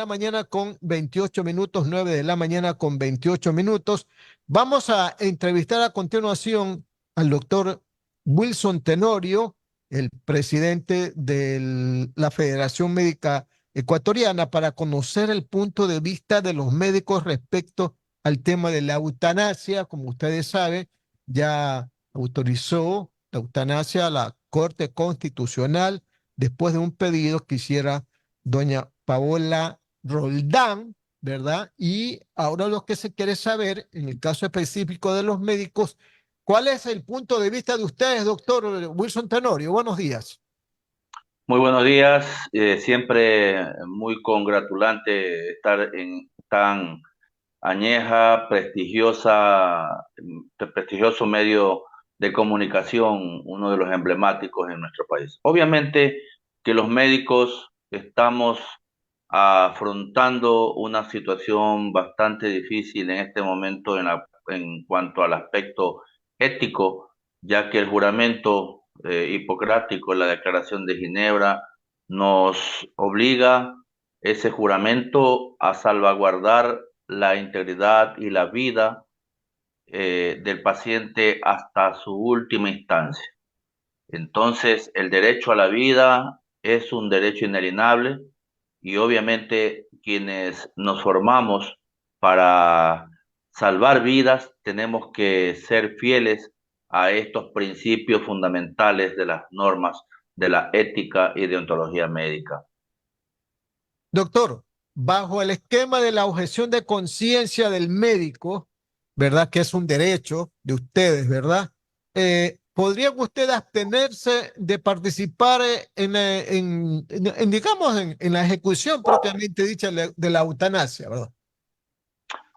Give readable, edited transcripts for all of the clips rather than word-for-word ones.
la mañana con 28 minutos, 9 de la mañana con 28 minutos. Vamos a entrevistar a continuación al doctor Wilson Tenorio, el presidente de la Federación Médica Ecuatoriana, para conocer el punto de vista de los médicos respecto al tema de la eutanasia. Como ustedes saben, ya autorizó la eutanasia a la Corte Constitucional después de un pedido que hiciera doña Paola Roldán, ¿verdad? Y ahora lo que se quiere saber, en el caso específico de los médicos, ¿cuál es el punto de vista de ustedes, doctor Wilson Tenorio? Buenos días. Muy buenos días, siempre muy congratulante estar en tan añeja, prestigioso medio de comunicación, uno de los emblemáticos en nuestro país. Obviamente que los médicos estamos afrontando una situación bastante difícil en este momento en cuanto al aspecto ético, ya que el juramento hipocrático, la Declaración de Ginebra, nos obliga ese juramento a salvaguardar la integridad y la vida del paciente hasta su última instancia. Entonces, el derecho a la vida es un derecho inalienable y obviamente quienes nos formamos para salvar vidas tenemos que ser fieles a estos principios fundamentales de las normas de la ética y deontología médica. Doctor, bajo el esquema de la objeción de conciencia del médico, ¿verdad? Que es un derecho de ustedes, ¿verdad? ¿Podría usted abstenerse de participar digamos, en la ejecución propiamente dicha de la eutanasia, ¿verdad?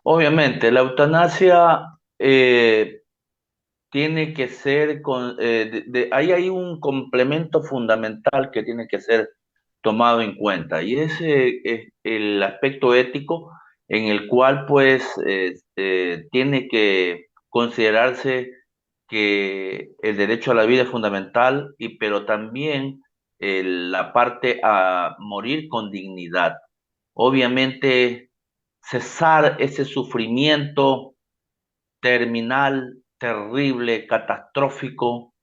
Obviamente, la eutanasia tiene que ser ahí hay un complemento fundamental que tiene que ser tomado en cuenta y ese es el aspecto ético en el cual pues tiene que considerarse que el derecho a la vida es fundamental y pero también la parte a morir con dignidad. Obviamente cesar ese sufrimiento terminal, terrible, catastrófico,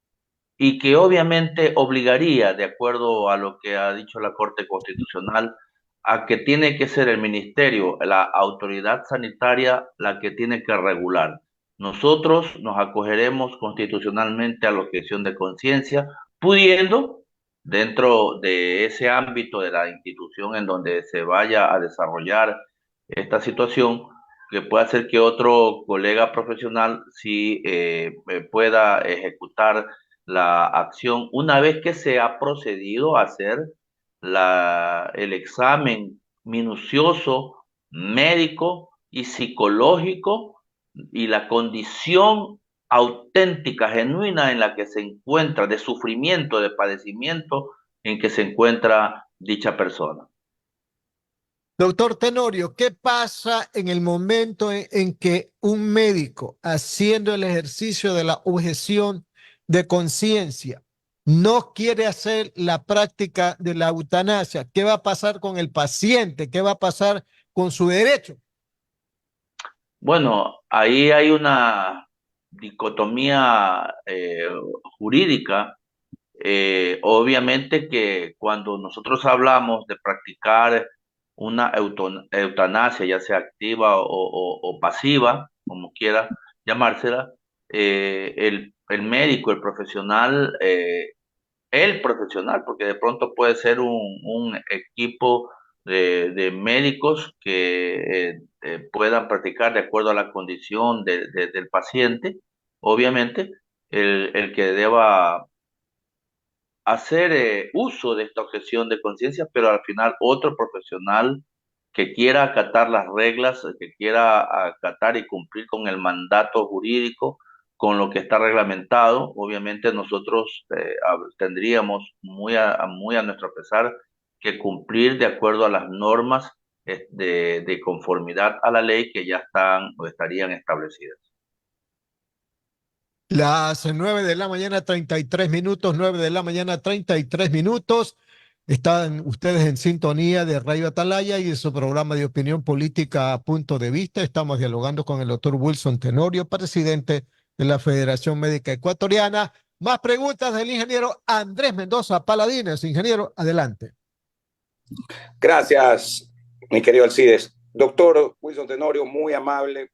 y que obviamente obligaría, de acuerdo a lo que ha dicho la Corte Constitucional, a que tiene que ser el ministerio, la autoridad sanitaria, la que tiene que regular. Nosotros nos acogeremos constitucionalmente a la objeción de conciencia, pudiendo, dentro de ese ámbito de la institución en donde se vaya a desarrollar esta situación, que pueda hacer que otro colega profesional sí pueda ejecutar la acción una vez que se ha procedido a hacer el examen minucioso médico y psicológico y la condición auténtica, genuina en la que se encuentra, de sufrimiento, de padecimiento en que se encuentra dicha persona. Doctor Tenorio, ¿qué pasa en el momento en que un médico, haciendo el ejercicio de la objeción de conciencia, no quiere hacer la práctica de la eutanasia? ¿Qué va a pasar con el paciente? ¿Qué va a pasar con su derecho? Bueno, ahí hay una dicotomía jurídica. Obviamente que cuando nosotros hablamos de practicar una eutanasia, ya sea activa o pasiva, como quiera llamársela, el médico, el profesional, porque de pronto puede ser un equipo de médicos que puedan practicar de acuerdo a la condición del paciente, obviamente, el que deba hacer uso de esta objeción de conciencia, pero al final otro profesional que quiera acatar las reglas, que quiera acatar y cumplir con el mandato jurídico, con lo que está reglamentado, obviamente nosotros tendríamos muy a nuestro pesar que cumplir de acuerdo a las normas de conformidad a la ley que ya están o estarían establecidas. Las 9 de la mañana, 33 minutos, 9 de la mañana, 33 minutos. Están ustedes en sintonía de Radio Atalaya y de su programa de opinión política Punto de Vista. Estamos dialogando con el doctor Wilson Tenorio, presidente de la Federación Médica Ecuatoriana. Más preguntas del ingeniero Andrés Mendoza Paladines. Ingeniero, adelante. Gracias, mi querido Alcides. Doctor Wilson Tenorio, muy amable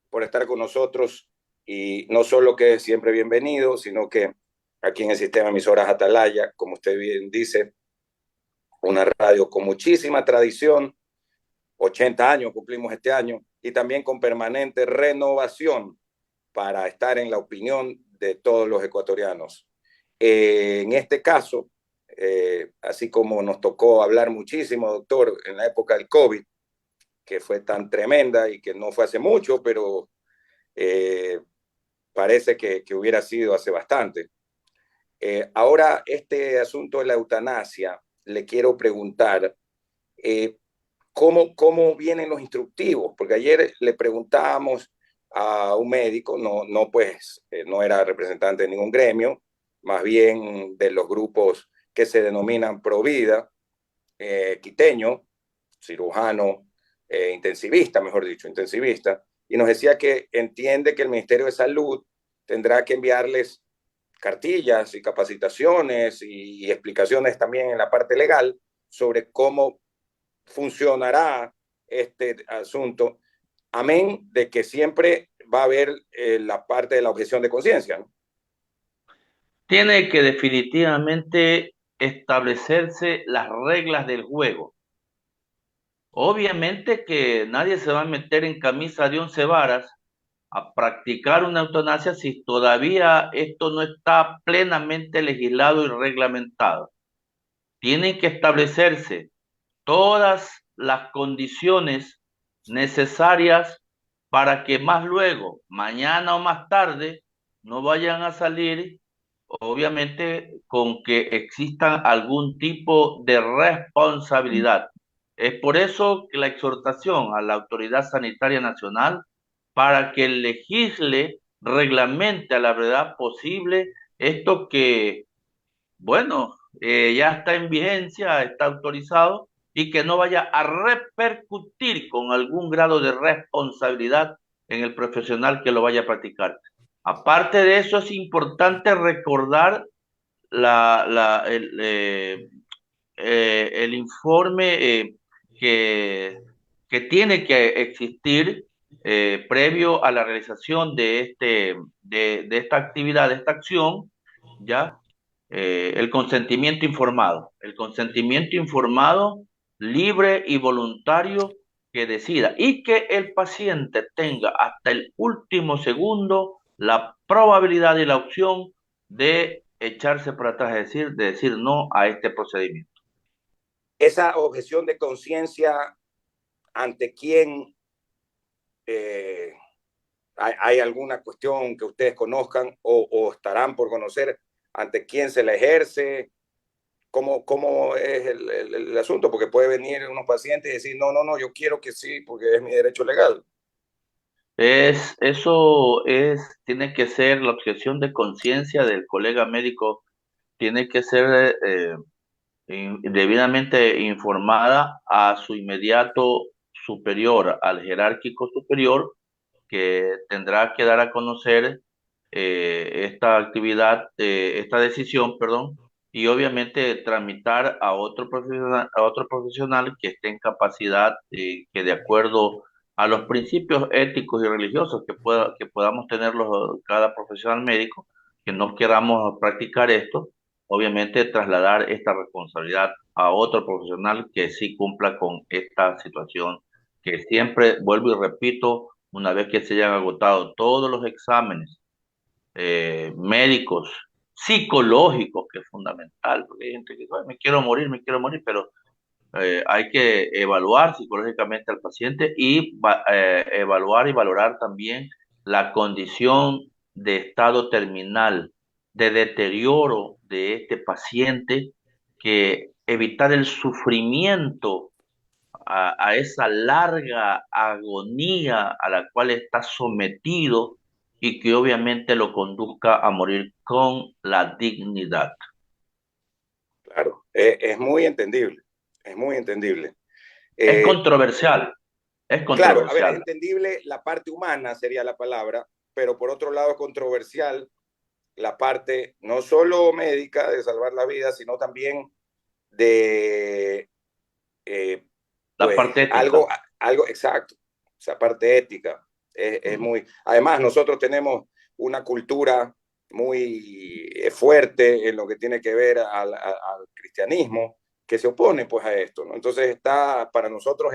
por estar con nosotros y no solo que es siempre bienvenido, sino que aquí en el sistema de emisoras Atalaya, como usted bien dice, una radio con muchísima tradición, 80 años cumplimos este año, y también con permanente renovación para estar en la opinión de todos los ecuatorianos. En este caso, así como nos tocó hablar muchísimo, doctor, en la época del COVID, que fue tan tremenda y que no fue hace mucho, pero parece que hubiera sido hace bastante. Ahora, este asunto de la eutanasia, le quiero preguntar, ¿cómo vienen los instructivos? Porque ayer le preguntábamos a un médico, no era representante de ningún gremio, más bien de los grupos que se denominan Provida, quiteño, cirujano, intensivista, mejor dicho, intensivista, y nos decía que entiende que el Ministerio de Salud tendrá que enviarles cartillas y capacitaciones y explicaciones también en la parte legal sobre cómo funcionará este asunto, amén de que siempre va a haber la parte de la objeción de conciencia, ¿no? Tiene que definitivamente establecerse las reglas del juego. Obviamente que nadie se va a meter en camisa de 11 varas a practicar una eutanasia si todavía esto no está plenamente legislado y reglamentado. Tienen que establecerse todas las condiciones necesarias para que más luego, mañana o más tarde, no vayan a salir, obviamente, con que existan algún tipo de responsabilidad. Es por eso que la exhortación a la Autoridad Sanitaria Nacional para que legisle, reglamente a la verdad posible esto que, bueno, ya está en vigencia, está autorizado y que no vaya a repercutir con algún grado de responsabilidad en el profesional que lo vaya a practicar. Aparte de eso, es importante recordar el informe que, que tiene que existir previo a la realización de esta actividad, de esta acción, ¿ya? El consentimiento informado. El consentimiento informado, libre y voluntario que decida y que el paciente tenga hasta el último segundo la probabilidad y la opción de echarse para atrás, de decir no a este procedimiento. Esa objeción de conciencia, ¿ante quién eh, hay alguna cuestión que ustedes conozcan o estarán por conocer ante quién se la ejerce? ¿Cómo es el asunto? Porque puede venir unos pacientes y decir, no, yo quiero que sí, porque es mi derecho legal. Tiene que ser la objeción de conciencia del colega médico, tiene que ser debidamente informada a su inmediato superior, al jerárquico superior, que tendrá que dar a conocer esta actividad, esta decisión, perdón, y obviamente tramitar a otro profesional que esté en capacidad, que de acuerdo a los principios éticos y religiosos que podamos tener cada profesional médico, que no queramos practicar esto, obviamente trasladar esta responsabilidad a otro profesional que sí cumpla con esta situación, que siempre, vuelvo y repito, una vez que se hayan agotado todos los exámenes médicos, psicológicos, que es fundamental, porque hay gente que dice, me quiero morir, pero hay que evaluar psicológicamente al paciente y evaluar y valorar también la condición de estado terminal, de deterioro de este paciente, que evitar el sufrimiento a esa larga agonía a la cual está sometido y que obviamente lo conduzca a morir con la dignidad. Claro. Es muy entendible, es muy entendible. Es controversial, es Claro, a ver, es controversial. entendible la parte humana sería la palabra, pero por otro lado es controversial la parte no solo médica de salvar la vida, sino también de, La pues, parte ética. algo exacto, esa parte ética. Es muy, además, nosotros tenemos una cultura muy fuerte en lo que tiene que ver al cristianismo que se opone pues a esto, ¿no? Entonces está, para nosotros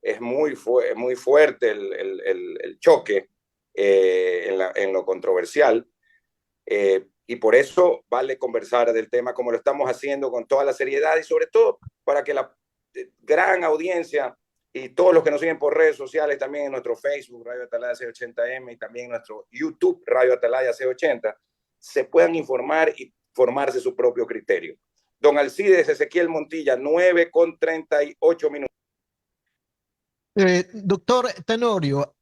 es muy fuerte el choque en lo controversial, y por eso vale conversar del tema como lo estamos haciendo con toda la seriedad y sobre todo para que la gran audiencia y todos los que nos siguen por redes sociales, también en nuestro Facebook Radio Atalaya C80M y también en nuestro YouTube Radio Atalaya C80, se puedan informar y formarse su propio criterio. Don Alcides Ezequiel Montilla, 9:38. Doctor Tenorio,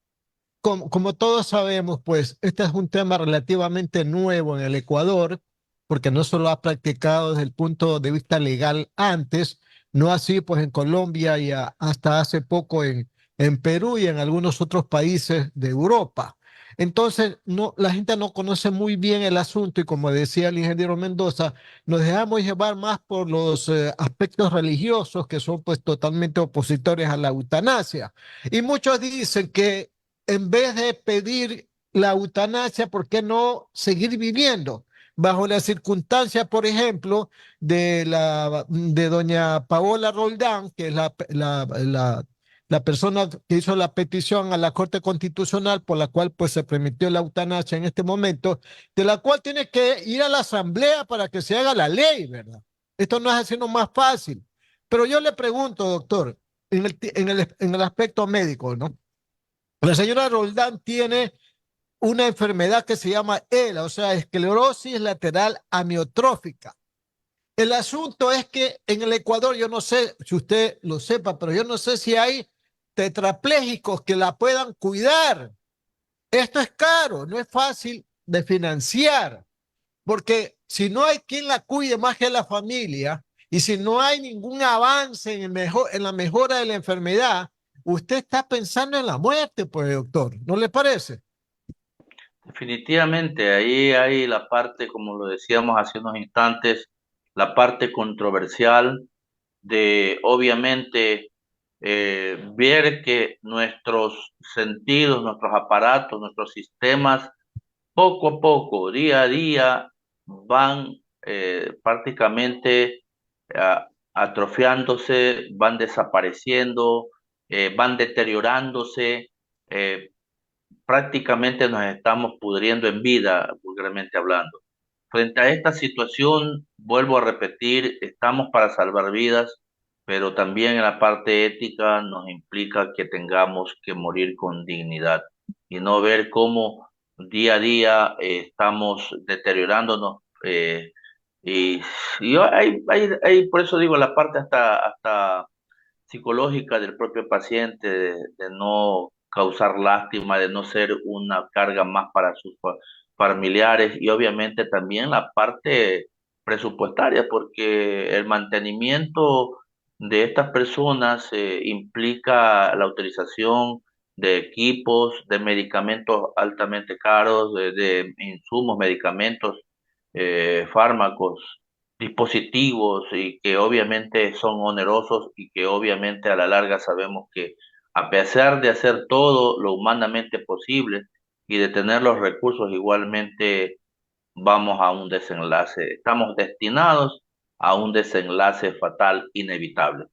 como todos sabemos, pues este es un tema relativamente nuevo en el Ecuador, porque no solo ha practicado desde el punto de vista legal antes, no así pues en Colombia y hasta hace poco en Perú y en algunos otros países de Europa. Entonces, no, la gente no conoce muy bien el asunto y como decía el ingeniero Mendoza, nos dejamos llevar más por los aspectos religiosos que son pues totalmente opositores a la eutanasia. Y muchos dicen que en vez de pedir la eutanasia, ¿por qué no seguir viviendo? Bajo la circunstancia, por ejemplo, de doña Paola Roldán, que es la persona que hizo la petición a la Corte Constitucional por la cual pues se permitió la eutanasia en este momento, de la cual tiene que ir a la Asamblea para que se haga la ley, ¿verdad? Esto no es haciendo más fácil. Pero yo le pregunto, doctor, en el aspecto médico, ¿no? La señora Roldán tiene una enfermedad que se llama ELA, o sea, esclerosis lateral amiotrófica. El asunto es que en el Ecuador, yo no sé si usted lo sepa, pero yo no sé si hay tetraplégicos que la puedan cuidar. Esto es caro, no es fácil de financiar, porque si no hay quien la cuide más que la familia y si no hay ningún avance en la mejora de la enfermedad, usted está pensando en la muerte, pues, doctor, ¿no le parece? Definitivamente, ahí hay la parte, como lo decíamos hace unos instantes, la parte controversial de, obviamente, ver que nuestros sentidos, nuestros aparatos, nuestros sistemas, poco a poco, día a día, van prácticamente atrofiándose, van desapareciendo, van deteriorándose. eh, Prácticamente nos estamos pudriendo en vida, vulgarmente hablando. Frente a esta situación, vuelvo a repetir, estamos para salvar vidas, pero también en la parte ética nos implica que tengamos que morir con dignidad y no ver cómo día a día estamos deteriorándonos. Y, por eso digo, la parte hasta psicológica del propio paciente, de no causar lástima, de no ser una carga más para sus familiares y obviamente también la parte presupuestaria, porque el mantenimiento de estas personas implica la utilización de equipos, de medicamentos altamente caros, de insumos, medicamentos, fármacos, dispositivos y que obviamente son onerosos y que obviamente a la larga sabemos que a pesar de hacer todo lo humanamente posible y de tener los recursos igualmente vamos a un desenlace, estamos destinados a un desenlace fatal inevitable.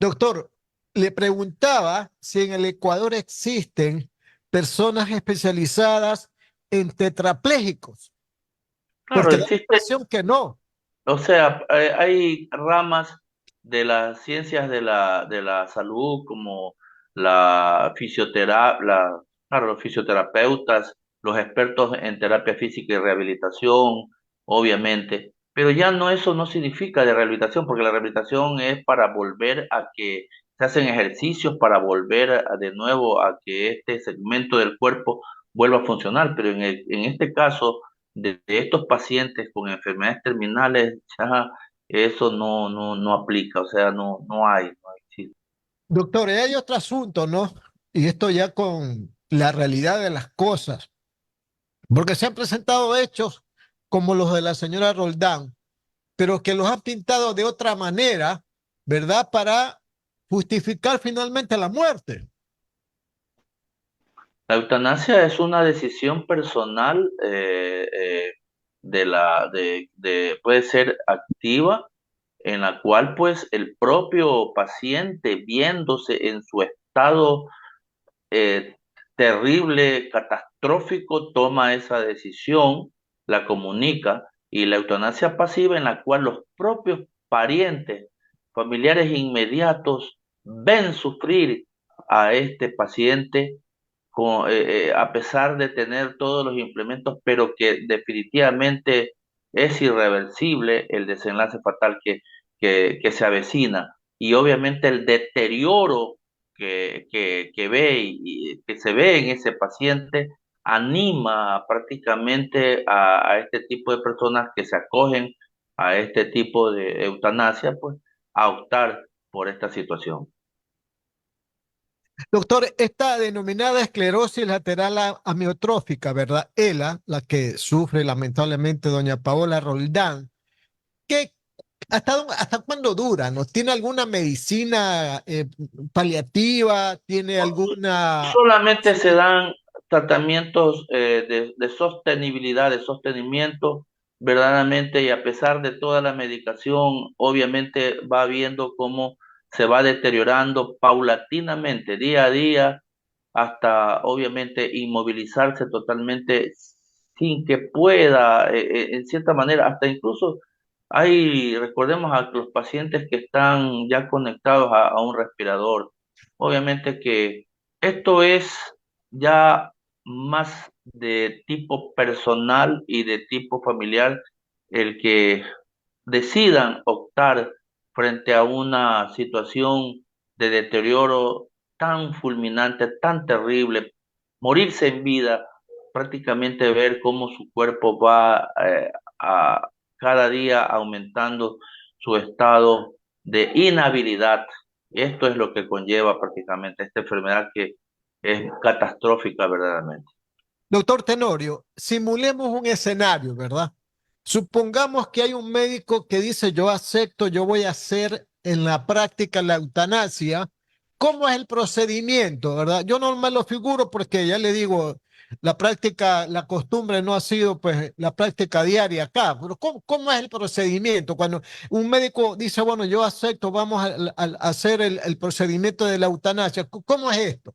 Doctor, le preguntaba si en el Ecuador existen personas especializadas en tetraplégicos, Claro, porque da la existe. impresión que no. O sea, hay ramas de las ciencias de la salud como la fisioterapia, claro, los fisioterapeutas, los expertos en terapia física y rehabilitación, obviamente, pero ya no eso no significa de rehabilitación, porque la rehabilitación es para volver a que se hacen ejercicios para volver de nuevo a que este segmento del cuerpo vuelva a funcionar, pero en este caso de estos pacientes con enfermedades terminales, ya eso no aplica, o sea, no hay, no existe. Doctor, y hay otro asunto, ¿no? Y esto ya con la realidad de las cosas, porque se han presentado hechos como los de la señora Roldán, pero que los han pintado de otra manera, ¿verdad? Para justificar finalmente la muerte. La eutanasia es una decisión personal puede ser activa, en la cual pues el propio paciente, viéndose en su estado eh, terrible, catastrófico, toma esa decisión, la comunica, y la eutanasia pasiva en la cual los propios parientes, familiares inmediatos, ven sufrir a este paciente a pesar de tener todos los implementos, pero que definitivamente es irreversible el desenlace fatal que se avecina. Y obviamente el deterioro que ve y que se ve en ese paciente anima prácticamente a este tipo de personas que se acogen a este tipo de eutanasia, pues a optar por esta situación. Doctor, esta denominada esclerosis lateral amiotrófica, ¿verdad? ELA, la que sufre lamentablemente doña Paola Roldán, ¿qué, hasta cuándo dura? ¿No tiene alguna medicina paliativa? ¿Tiene alguna... Solamente se dan tratamientos de sostenibilidad, de sostenimiento, verdaderamente, y a pesar de toda la medicación, obviamente va viendo cómo se va deteriorando paulatinamente, día a día, hasta obviamente inmovilizarse totalmente sin que pueda, en cierta manera, hasta incluso recordemos a los pacientes que están ya conectados a un respirador. Obviamente que esto es ya más de tipo personal y de tipo familiar el que decidan optar frente a una situación de deterioro tan fulminante, tan terrible, morirse en vida, prácticamente ver cómo su cuerpo va a cada día aumentando su estado de inhabilidad. Esto es lo que conlleva prácticamente esta enfermedad que es catastrófica verdaderamente. Doctor Tenorio, simulemos un escenario, ¿verdad? Supongamos que hay un médico que dice, yo acepto, yo voy a hacer en la práctica la eutanasia. ¿Cómo es el procedimiento, verdad? Yo no me lo figuro porque ya le digo, la práctica, la costumbre no ha sido pues la práctica diaria acá, pero ¿cómo es el procedimiento? Cuando un médico dice, bueno, yo acepto, vamos a hacer el procedimiento de la eutanasia, ¿cómo es esto?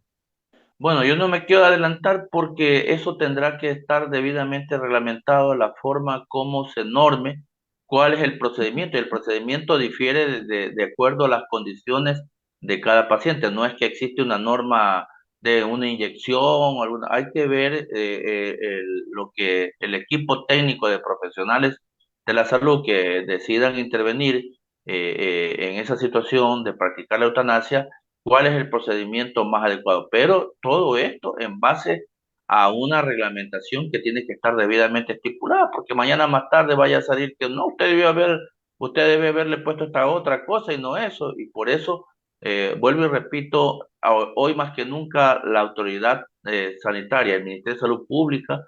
Bueno, yo no me quiero adelantar porque eso tendrá que estar debidamente reglamentado, la forma como se norme, cuál es el procedimiento. Y el procedimiento difiere de acuerdo a las condiciones de cada paciente. No es que existe una norma de una inyección o alguna. Hay que ver lo que el equipo técnico de profesionales de la salud que decidan intervenir en esa situación de practicar la eutanasia, cuál es el procedimiento más adecuado. Pero todo esto en base a una reglamentación que tiene que estar debidamente estipulada, porque mañana más tarde vaya a salir que no, usted debe haberle puesto esta otra cosa y no eso. Y por eso, vuelvo y repito, hoy más que nunca la autoridad sanitaria, el Ministerio de Salud Pública,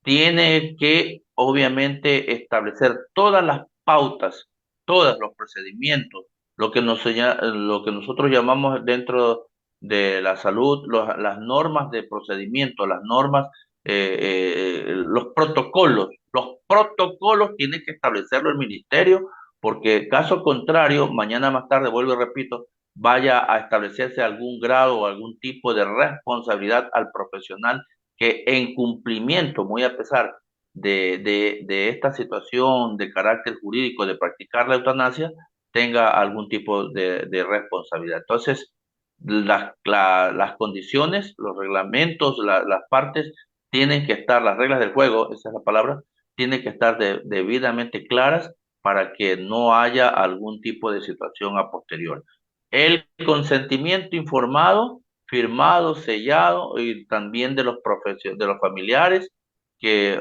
tiene que obviamente establecer todas las pautas, todos los procedimientos, lo que nosotros llamamos dentro de la salud, las normas de procedimiento, las normas, los protocolos tiene que establecerlo el ministerio, porque caso contrario, mañana más tarde, vuelvo y repito, vaya a establecerse algún grado o algún tipo de responsabilidad al profesional que en cumplimiento, muy a pesar de esta situación de carácter jurídico de practicar la eutanasia, tenga algún tipo de responsabilidad. Entonces, las condiciones, los reglamentos, las partes tienen que estar, las reglas del juego, esa es la palabra, tienen que estar debidamente claras para que no haya algún tipo de situación a posterior. El consentimiento informado, firmado, sellado, y también de de los familiares que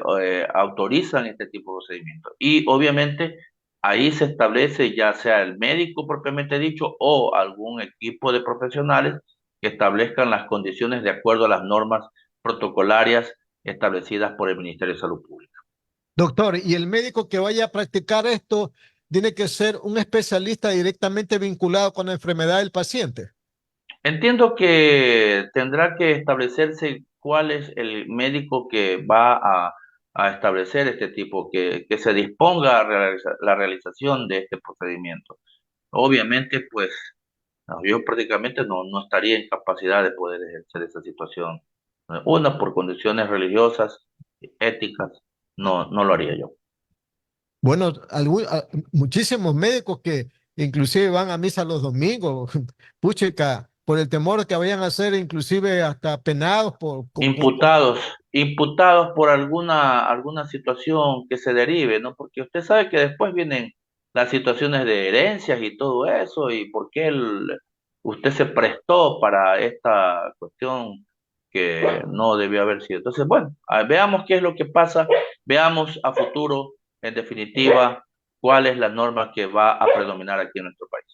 autorizan este tipo de procedimientos. Y obviamente ahí se establece ya sea el médico propiamente dicho o algún equipo de profesionales que establezcan las condiciones de acuerdo a las normas protocolarias establecidas por el Ministerio de Salud Pública. Doctor, y el médico que vaya a practicar esto tiene que ser un especialista directamente vinculado con la enfermedad del paciente. Entiendo que tendrá que establecerse cuál es el médico que va a establecer este tipo, que se disponga a realizar la realización de este procedimiento. Obviamente, pues no, yo prácticamente no estaría en capacidad de poder ejercer esa situación. Una, por condiciones religiosas, éticas, no lo haría yo. Bueno, muchísimos médicos que inclusive van a misa los domingos, puchica, por el temor de que vayan a ser inclusive hasta penados Imputados, imputados por alguna situación que se derive, ¿no? Porque usted sabe que después vienen las situaciones de herencias y todo eso, y por qué usted se prestó para esta cuestión que no debió haber sido. Entonces, bueno, veamos qué es lo que pasa, veamos a futuro, en definitiva, cuál es la norma que va a predominar aquí en nuestro país.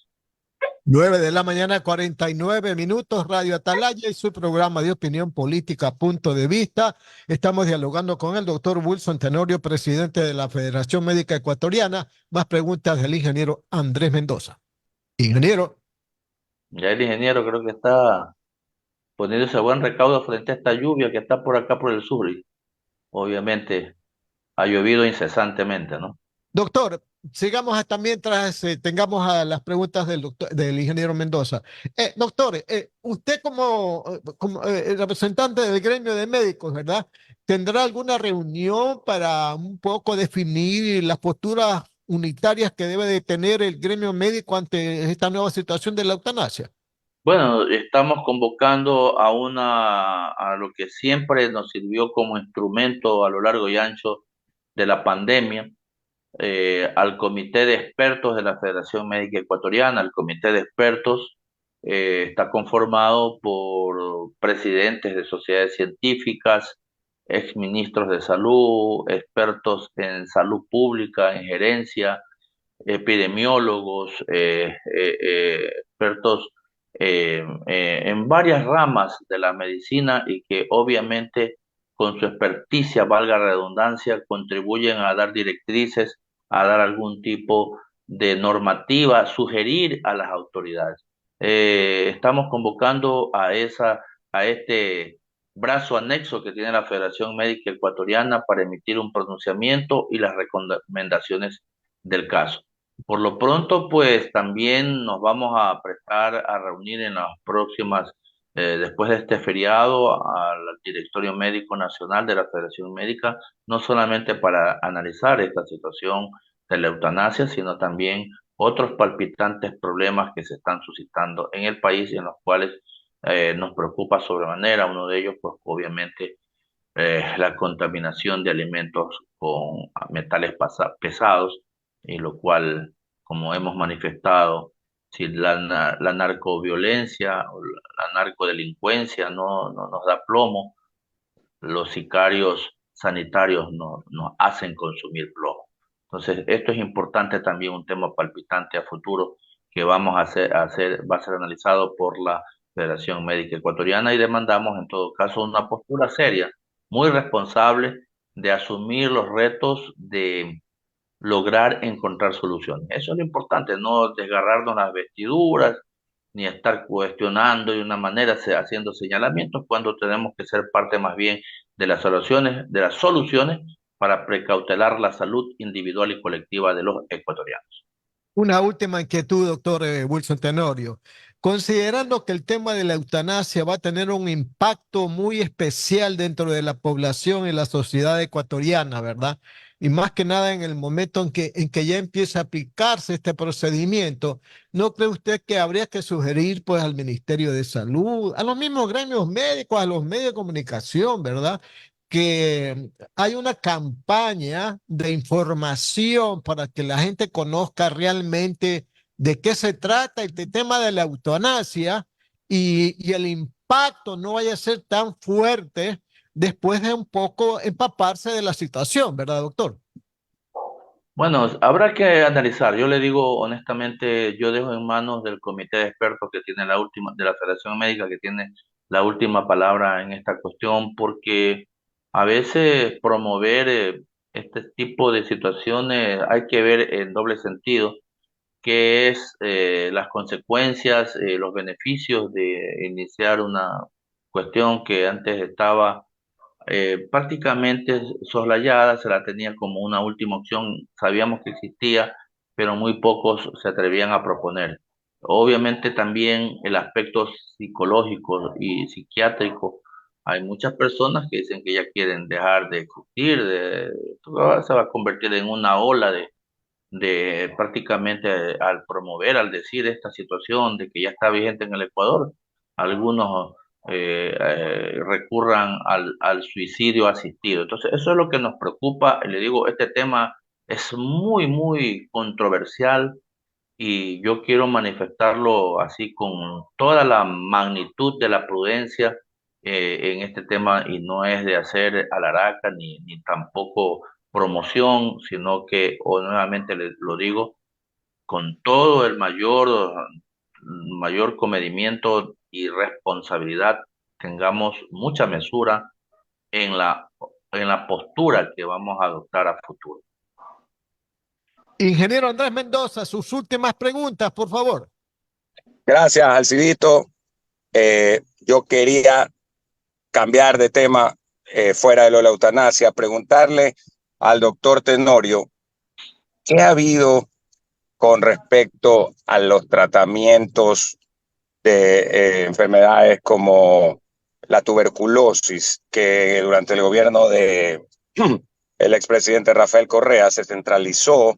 9 de la mañana, 49 minutos, Radio Atalaya y su programa de opinión política, Punto de Vista. Estamos dialogando con el doctor Wilson Tenorio, presidente de la Federación Médica Ecuatoriana. Más preguntas del ingeniero Andrés Mendoza. Ingeniero. Ya el ingeniero creo que está poniéndose a buen recaudo frente a esta lluvia que está por acá por el sur y obviamente ha llovido incesantemente, ¿no? Doctor, sigamos hasta mientras tengamos a las preguntas del ingeniero Mendoza. Doctor, usted como representante del gremio de médicos, ¿verdad? ¿Tendrá alguna reunión para un poco definir las posturas unitarias que debe de tener el gremio médico ante esta nueva situación de la eutanasia? Bueno, estamos convocando a lo que siempre nos sirvió como instrumento a lo largo y ancho de la pandemia, al comité de expertos de la Federación Médica Ecuatoriana. El comité de expertos está conformado por presidentes de sociedades científicas, exministros de salud, expertos en salud pública, en gerencia, epidemiólogos, expertos en varias ramas de la medicina y que obviamente con su experticia, valga la redundancia, contribuyen a dar directrices, a dar algún tipo de normativa, sugerir a las autoridades. Estamos convocando a este brazo anexo que tiene la Federación Médica Ecuatoriana para emitir un pronunciamiento y las recomendaciones del caso. Por lo pronto, pues también nos vamos a prestar a reunir en las próximas, después de este feriado, al Directorio Médico Nacional de la Federación Médica, no solamente para analizar esta situación de la eutanasia, sino también otros palpitantes problemas que se están suscitando en el país y en los cuales nos preocupa sobremanera. Uno de ellos, pues obviamente, la contaminación de alimentos con metales pesados, y lo cual, como hemos manifestado, si la narcoviolencia o la narcodelincuencia no nos da plomo, los sicarios sanitarios nos hacen consumir plomo. Entonces, esto es importante también, un tema palpitante a futuro que vamos a va a ser analizado por la Federación Médica Ecuatoriana y demandamos en todo caso una postura seria, muy responsable de asumir los retos de lograr encontrar soluciones. Eso es lo importante, no desgarrarnos las vestiduras, ni estar cuestionando de una manera, haciendo señalamientos, cuando tenemos que ser parte más bien de las soluciones para precautelar la salud individual y colectiva de los ecuatorianos. Una última inquietud, doctor Wilson Tenorio. Considerando que el tema de la eutanasia va a tener un impacto muy especial dentro de la población y la sociedad ecuatoriana, ¿verdad? Y más que nada en el momento en que ya empieza a aplicarse este procedimiento, ¿no cree usted que habría que sugerir pues al Ministerio de Salud, a los mismos gremios médicos, a los medios de comunicación, ¿verdad? Que hay una campaña de información para que la gente conozca realmente de qué se trata este tema de la eutanasia y el impacto no vaya a ser tan fuerte después de un poco empaparse de la situación, ¿verdad, doctor? Bueno, habrá que analizar. Yo le digo honestamente, yo dejo en manos del comité de expertos que tiene la última, de la Federación Médica que tiene la última palabra en esta cuestión, porque a veces promover este tipo de situaciones hay que ver en doble sentido, que es las consecuencias, los beneficios de iniciar una cuestión que antes estaba prácticamente soslayada, se la tenía como una última opción, sabíamos que existía, pero muy pocos se atrevían a proponer. Obviamente también el aspecto psicológico y psiquiátrico, hay muchas personas que dicen que ya quieren dejar de existir, se va a convertir en una ola de prácticamente al promover, al decir esta situación de que ya está vigente en el Ecuador, algunos recurran al suicidio asistido. Entonces, eso es lo que nos preocupa. Le digo, este tema es muy, muy controversial y yo quiero manifestarlo así con toda la magnitud de la prudencia en este tema y no es de hacer alaraca ni tampoco promoción, sino que, o nuevamente lo digo, con todo el mayor comedimiento y responsabilidad, tengamos mucha mesura en en la postura que vamos a adoptar a futuro. Ingeniero Andrés Mendoza, sus últimas preguntas, por favor. Gracias, Alcidito. Yo quería cambiar de tema fuera de lo de la eutanasia, preguntarle al doctor Tenorio, ¿qué ha habido con respecto a los tratamientos de enfermedades como la tuberculosis, que durante el gobierno de el expresidente Rafael Correa se centralizó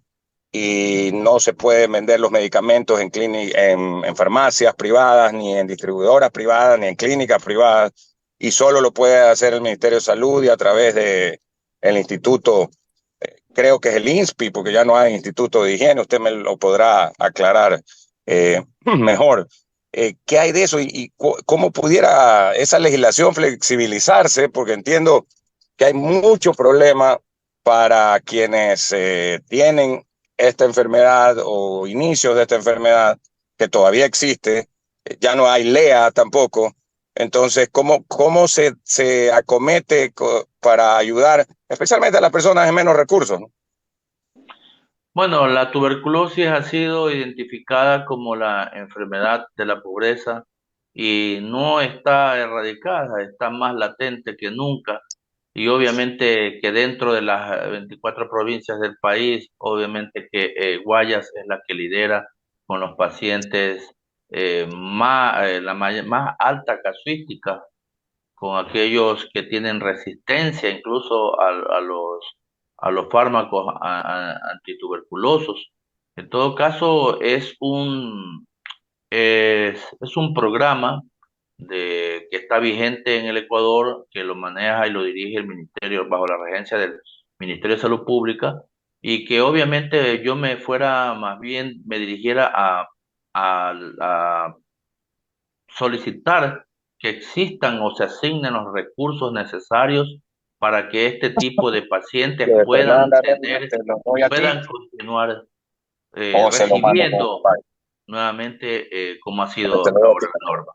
y no se pueden vender los medicamentos en farmacias privadas, ni en distribuidoras privadas, ni en clínicas privadas, y solo lo puede hacer el Ministerio de Salud y a través de el instituto, creo que es el INSPI, porque ya no hay instituto de higiene, usted me lo podrá aclarar mejor. ¿Qué hay de eso y cómo pudiera esa legislación flexibilizarse? Porque entiendo que hay mucho problema para quienes tienen esta enfermedad o inicios de esta enfermedad que todavía existe, ya no hay LEA tampoco. Entonces, ¿cómo se acomete para ayudar, especialmente a las personas de menos recursos, ¿no? Bueno, la tuberculosis ha sido identificada como la enfermedad de la pobreza y no está erradicada, está más latente que nunca. Y obviamente que dentro de las 24 provincias del país, obviamente que Guayas es la que lidera con los pacientes más alta casuística, con aquellos que tienen resistencia incluso a los fármacos antituberculosos. En todo caso, es un programa que está vigente en el Ecuador, que lo maneja y lo dirige el ministerio bajo la regencia del Ministerio de Salud Pública, y que obviamente yo más bien me dirigiera a solicitar que existan o se asignen los recursos necesarios para que este tipo de pacientes Fernanda, te lo doy a ti puedan continuar o se lo mando con recibiendo papá. nuevamente como ha Te sido lo doy a ti. ahora la norma.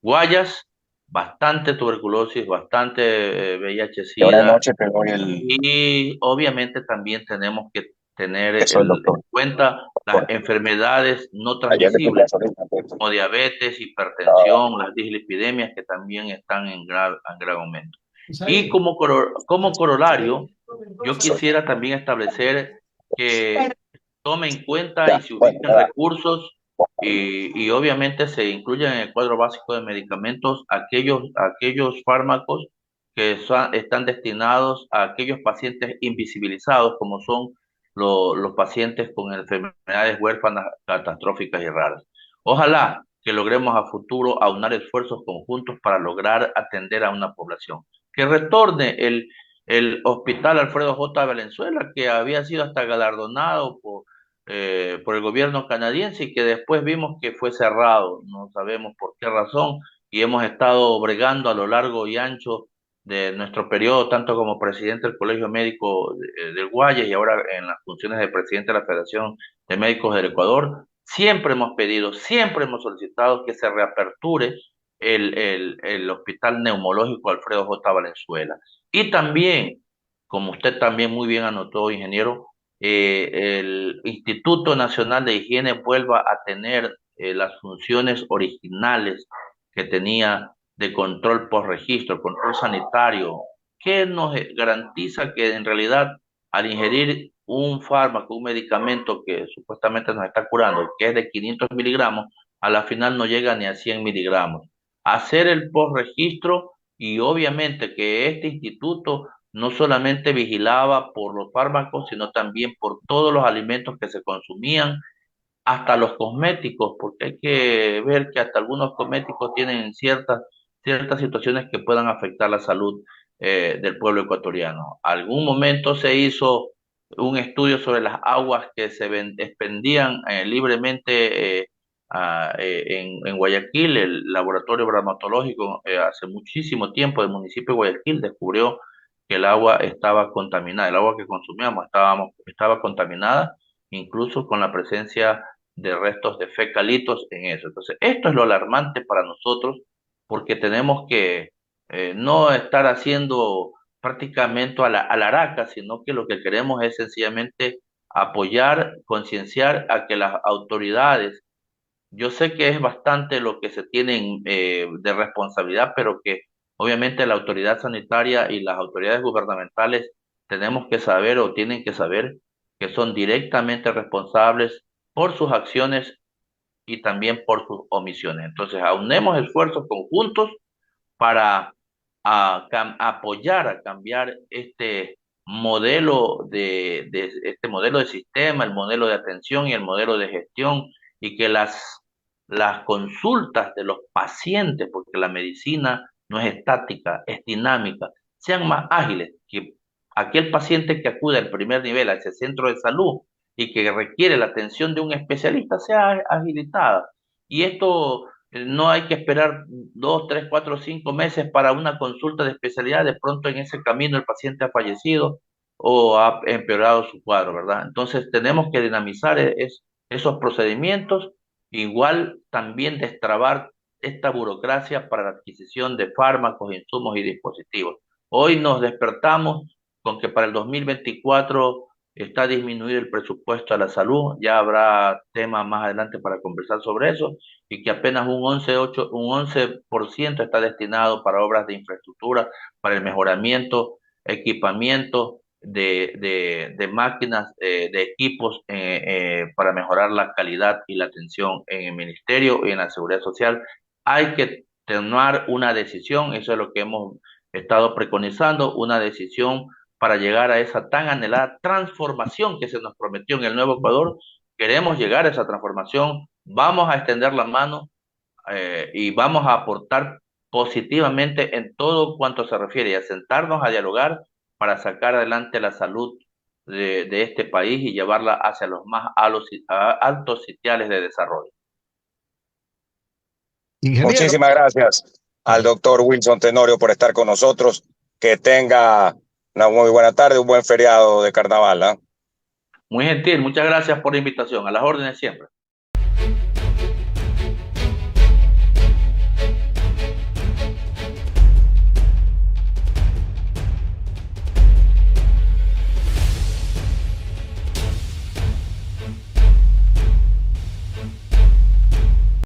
Guayas, bastante tuberculosis, bastante Y ahora de VIH-Sida, noche te doy y obviamente también tenemos que tener que soy el en doctor. cuenta las enfermedades no Ayer le fui transmisibles, a ahorita, pues, como diabetes, estaba hipertensión, las dislipidemias que también están en grave aumento. Y Isaí. como corolario, yo soy. quisiera también establecer que tome en cuenta y Ya, se bueno, ubiquen nada. recursos y obviamente se incluyan en el cuadro básico de medicamentos aquellos fármacos que están destinados a aquellos pacientes invisibilizados, como son los pacientes con enfermedades huérfanas, catastróficas y raras. Ojalá que logremos a futuro aunar esfuerzos conjuntos para lograr atender a una población. Que retorne el Hospital Alfredo J. Valenzuela, que había sido hasta galardonado por el gobierno canadiense y que después vimos que fue cerrado, no sabemos por qué razón, y hemos estado bregando a lo largo y ancho de nuestro periodo, tanto como presidente del Colegio Médico del Guayas y ahora en las funciones de presidente de la Federación de Médicos del Ecuador, siempre hemos pedido, siempre hemos solicitado que se reaperture el Hospital Neumológico Alfredo J. Valenzuela. Y también, como usted también muy bien anotó, ingeniero, el Instituto Nacional de Higiene vuelva a tener las funciones originales que tenía de control por registro, control sanitario, que nos garantiza que en realidad al ingerir un fármaco, un medicamento que supuestamente nos está curando, que es de 500 miligramos, a la final no llega ni a 100 miligramos. Hacer el postregistro y obviamente que este instituto no solamente vigilaba por los fármacos, sino también por todos los alimentos que se consumían, hasta los cosméticos, porque hay que ver que hasta algunos cosméticos tienen ciertas situaciones que puedan afectar la salud del pueblo ecuatoriano. Algún momento se hizo un estudio sobre las aguas que se expendían libremente en Guayaquil. El laboratorio bromatológico hace muchísimo tiempo del municipio de Guayaquil descubrió que el agua estaba contaminada, el agua que consumíamos estaba contaminada, incluso con la presencia de restos de fecalitos en eso. Entonces, esto es lo alarmante para nosotros porque tenemos que no estar haciendo prácticamente a la araca, sino que lo que queremos es sencillamente apoyar, concienciar a que las autoridades, yo sé que es bastante lo que se tienen de responsabilidad, pero que obviamente la autoridad sanitaria y las autoridades gubernamentales tenemos que saber o tienen que saber que son directamente responsables por sus acciones y también por sus omisiones. Entonces, aunemos esfuerzos conjuntos para apoyar a cambiar este modelo este modelo de sistema, el modelo de atención y el modelo de gestión, y que las consultas de los pacientes, porque la medicina no es estática, es dinámica, sean más ágiles, que aquel paciente que acude al primer nivel a ese centro de salud y que requiere la atención de un especialista sea agilitada. Y esto no hay que esperar 2, 3, 4, 5 meses para una consulta de especialidad. De pronto en ese camino el paciente ha fallecido o ha empeorado su cuadro, ¿verdad? Entonces tenemos que dinamizar esos procedimientos, igual también destrabar esta burocracia para la adquisición de fármacos, insumos y dispositivos. Hoy nos despertamos con que para el 2024 está disminuido el presupuesto a la salud, ya habrá temas más adelante para conversar sobre eso, y que apenas un 11% está destinado para obras de infraestructura, para el mejoramiento, equipamiento de máquinas, de equipos para mejorar la calidad y la atención en el ministerio y en la seguridad social. Hay que tomar una decisión, eso es lo que hemos estado preconizando, una decisión para llegar a esa tan anhelada transformación que se nos prometió en el Nuevo Ecuador. Queremos llegar a esa transformación, vamos a extender la mano y vamos a aportar positivamente en todo cuanto se refiere y a sentarnos a dialogar para sacar adelante la salud de este país y llevarla hacia los más altos sitiales de desarrollo. Ingeniero. Muchísimas gracias al doctor Wilson Tenorio por estar con nosotros. Que tenga una muy buena tarde, un buen feriado de carnaval. Muy gentil, muchas gracias por la invitación. A las órdenes siempre.